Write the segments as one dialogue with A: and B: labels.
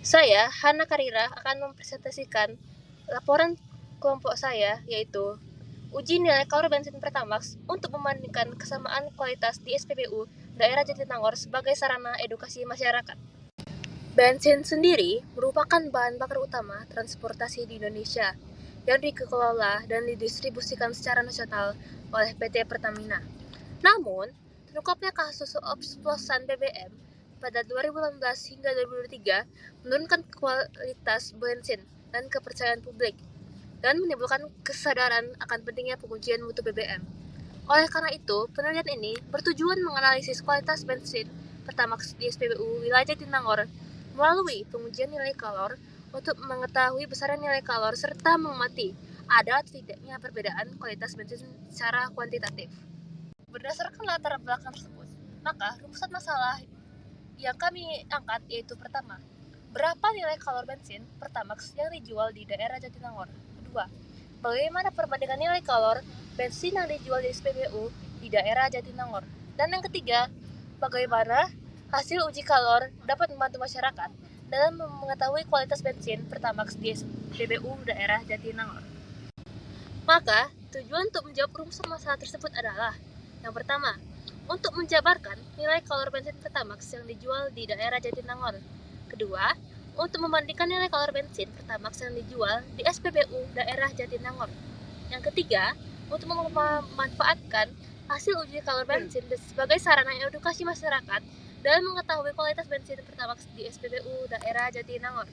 A: Saya, Hana Karira, akan mempresentasikan laporan kelompok saya, yaitu uji nilai kalor bensin Pertamax untuk membandingkan kesamaan kualitas di SPBU daerah Jatinangor sebagai sarana edukasi masyarakat. Bensin sendiri merupakan bahan bakar utama transportasi di Indonesia yang dikelola dan didistribusikan secara nasional oleh PT Pertamina. Namun, terungkapnya kasus oplosan BBM pada 2018 hingga 2023 menurunkan kualitas bensin dan kepercayaan publik dan menimbulkan kesadaran akan pentingnya pengujian mutu BBM. Oleh karena itu, penelitian ini bertujuan menganalisis kualitas bensin Pertamax di SPBU wilayah Jatinangor melalui pengujian nilai kalor untuk mengetahui besaran nilai kalor serta mengamati ada atau tidaknya perbedaan kualitas bensin secara kuantitatif. Berdasarkan latar belakang tersebut, maka rumusan masalah yang kami angkat yaitu pertama, berapa nilai kalor bensin Pertamax yang dijual di daerah Jatinangor? Kedua, bagaimana perbandingan nilai kalor bensin yang dijual di SPBU di daerah Jatinangor? Dan yang ketiga, bagaimana hasil uji kalor dapat membantu masyarakat dalam mengetahui kualitas bensin Pertamax di SPBU daerah Jatinangor? Maka, tujuan untuk menjawab rumusan masalah tersebut adalah yang pertama, untuk menjabarkan nilai kalor bensin Pertamax yang dijual di daerah Jatinangor. Kedua, untuk membandingkan nilai kalor bensin Pertamax yang dijual di SPBU daerah Jatinangor. Yang ketiga, untuk memanfaatkan hasil uji kalor bensin sebagai sarana edukasi masyarakat dalam mengetahui kualitas bensin Pertamax di SPBU daerah Jatinangor.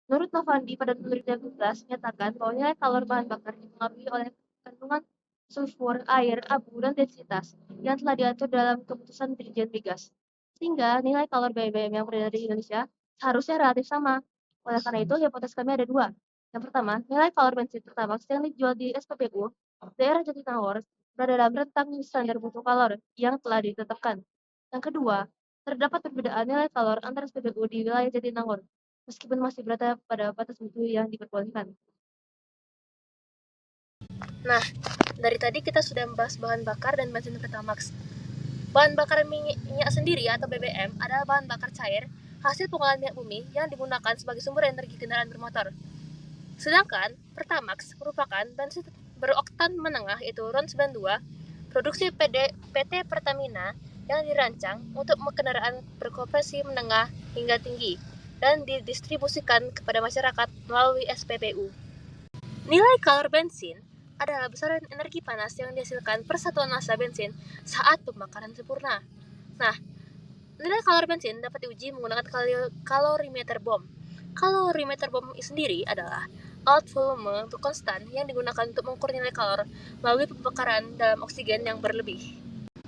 A: Menurut Novandi pada 2013 menyatakan bahwa nilai kalor bahan bakar dipengaruhi oleh kandungan sulfur, air, abu, dan densitas yang telah diatur dalam keputusan Dirjen Migas. Sehingga nilai kalor BBM yang beredar di Indonesia seharusnya relatif sama. Oleh karena itu, hipotesis kami ada dua. Yang pertama, nilai kalor bensin Pertamax yang dijual di SPBU daerah Jatinangor berada dalam rentang standar mutu kalor yang telah ditetapkan. Yang kedua, terdapat perbedaan nilai kalor antara SPBU di wilayah Jatinangor meskipun masih berada pada batas mutu yang diperbolehkan. Nah, dari tadi kita sudah membahas bahan bakar dan bensin Pertamax. Bahan bakar minyak sendiri atau BBM adalah bahan bakar cair hasil pengolahan minyak bumi yang digunakan sebagai sumber energi kendaraan bermotor. Sedangkan Pertamax merupakan bensin beroktan menengah yaitu RON 92 produksi PT Pertamina yang dirancang untuk kendaraan berkompresi menengah hingga tinggi dan didistribusikan kepada masyarakat melalui SPBU. Nilai kalor bensin adalah besaran energi panas yang dihasilkan per satuan massa bensin saat pembakaran sempurna. Nah, nilai kalor bensin dapat diuji menggunakan kalorimeter bom. Kalorimeter bom sendiri adalah alat volume untuk konstan yang digunakan untuk mengukur nilai kalor melalui pembakaran dalam oksigen yang berlebih.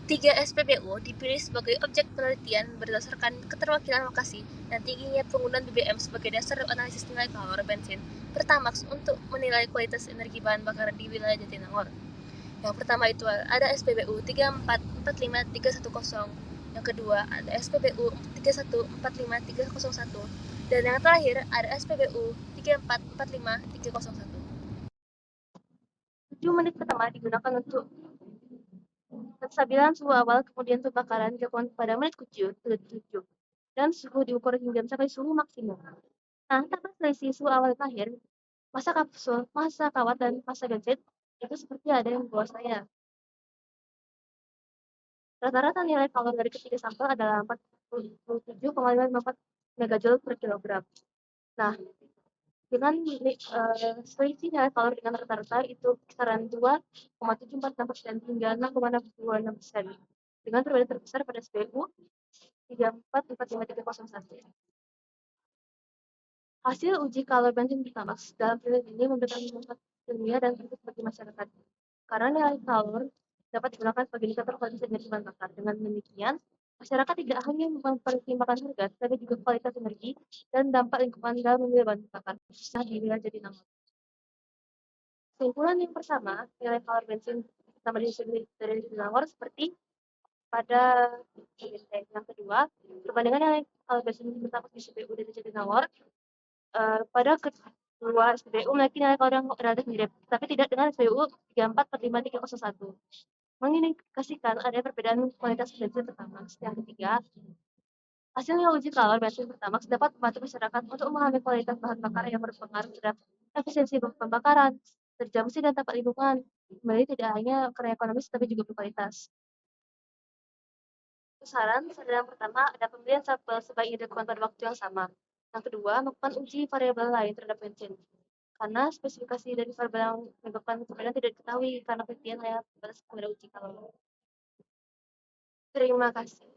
A: 3 SPBU dipilih sebagai objek penelitian berdasarkan keterwakilan lokasi dan tingginya penggunaan BBM sebagai dasar analisis nilai kalor bensin Pertamax untuk menilai kualitas energi bahan bakar di wilayah Jatinangor. Yang pertama itu ada SPBU 3445310, yang kedua ada SPBU 3145301, dan yang terakhir ada SPBU 3445301. 7 menit pertama digunakan untuk penstabilan suhu awal, kemudian pembakaran dilakukan pada menit ke-7 dan suhu diukur hingga mencapai suhu maksimum. Nah, tanpa selisih suhu awal dan akhir, masa kapsul, masa kawat, dan masa bensin itu seperti ada yang di bawah saya. Rata-rata nilai kalor dari ketiga sampel adalah 47,54 megajoule per kilogram. Nah, dengan selisih nilai kalor dengan rata-rata itu kisaran 2,746% hingga 6,626%. Dengan perbedaan terbesar pada SPU 3445301. Hasil uji kalor bensin Pertamax dalam penelitian ini memberikan manfaat ilmiah dan kritis bagi masyarakat. Karena nilai kalor dapat digunakan sebagai indikator kualitas energi bahan bakar. Dengan demikian, masyarakat tidak hanya mempertimbangkan harga, tapi juga kualitas energi dan dampak lingkungan dalam memilih bahan bakar, khususnya di wilayah Jatinangor. Kesimpulan yang pertama, nilai kalor bensin pertama di Jatinangor seperti pada yang kedua, perbandingan nilai kalor bensin pertama di SPBU dan Jatinangor pada kedua SPBU memiliki nilai kalor yang relatif mirip, tapi tidak dengan SPBU 3445301. Mengindikasikan ada perbedaan kualitas bensin Pertamax. Yang ketiga, Hasilnya uji kalor bensin Pertamax dapat membantu masyarakat untuk memahami kualitas bahan bakar yang berpengaruh terhadap efisiensi pembakaran, kerja mesin dan tempat lingkungan. Kembali tidak hanya karya ekonomis tapi juga berkualitas. Saran yang pertama ada pembelian sampel sebaiknya dilakukan pada waktu yang sama. Yang kedua, melakukan uji variabel lain terhadap bensin. Karena spesifikasi dari variabel yang menyebabkan perbedaan tidak diketahui karena penelitian hanya terbatas pada uji kalor. Terima kasih.